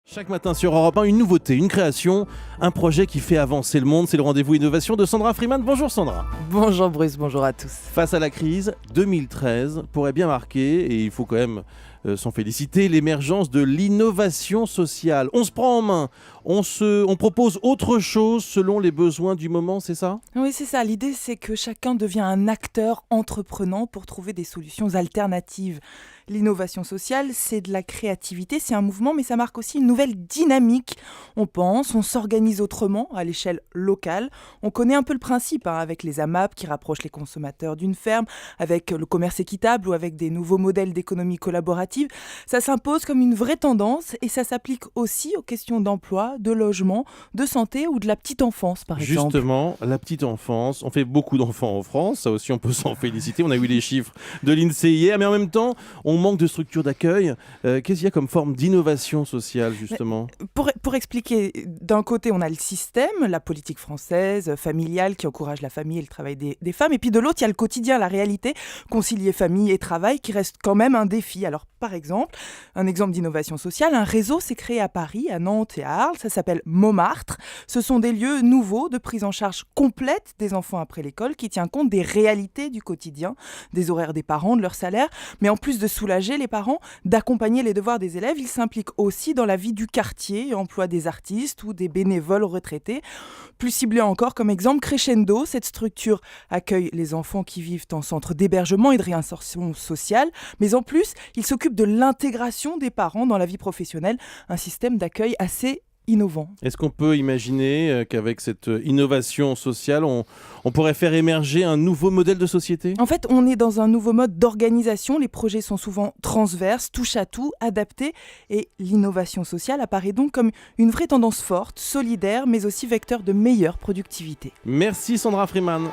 Chaque matin sur Europe 1, une nouveauté, une création, un projet qui fait avancer le monde. C'est le rendez-vous innovation de Sandra Freeman. Bonjour Sandra. Bonjour Bruce, bonjour à tous. Face à la crise, 2013 pourrait bien marquer, et il faut quand même s'en féliciter, l'émergence de l'innovation sociale. On se prend en main, on propose autre chose selon les besoins du moment, c'est ça ? Oui, c'est ça. L'idée, c'est que chacun devient un acteur entreprenant pour trouver des solutions alternatives. L'innovation sociale, c'est de la créativité, c'est un mouvement, mais ça marque aussi une nouvelle dynamique. On pense, on s'organise autrement à l'échelle locale. On connaît un peu le principe, avec les AMAP qui rapprochent les consommateurs d'une ferme, avec le commerce équitable ou avec des nouveaux modèles d'économie collaborative. Ça s'impose comme une vraie tendance et ça s'applique aussi aux questions d'emploi, de logement, de santé ou de la petite enfance, par exemple. Justement, la petite enfance, on fait beaucoup d'enfants en France, ça aussi on peut s'en féliciter. On a eu les chiffres de l'INSEE hier, mais en même temps, on manque de structures d'accueil. Qu'est-ce qu'il y a comme forme d'innovation sociale, justement ? Pour expliquer, d'un côté, on a le système, la politique française, familiale, qui encourage la famille et le travail des femmes. Et puis de l'autre, il y a le quotidien, la réalité, concilier famille et travail, qui reste quand même un défi. Alors, par exemple, un exemple d'innovation sociale, un réseau s'est créé à Paris, à Nantes et à Arles. Ça s'appelle Montmartre. Ce sont des lieux nouveaux de prise en charge complète des enfants après l'école, qui tient compte des réalités du quotidien, des horaires des parents, de leur salaire. Mais en plus de soulager les parents, d'accompagner les devoirs des élèves, ils s'impliquent aussi dans la vie du quartier, emploient des artistes ou des bénévoles retraités. Plus ciblé encore, comme exemple, Crescendo, cette structure accueille les enfants qui vivent en centre d'hébergement et de réinsertion sociale, mais en plus, il s'occupe de l'intégration des parents dans la vie professionnelle, un système d'accueil assez innovant. Est-ce qu'on peut imaginer qu'avec cette innovation sociale, on pourrait faire émerger un nouveau modèle de société ? En fait, on est dans un nouveau mode d'organisation. Les projets sont souvent transverses, touche à tout, adaptés. Et l'innovation sociale apparaît donc comme une vraie tendance forte, solidaire, mais aussi vecteur de meilleure productivité. Merci Sandra Freeman.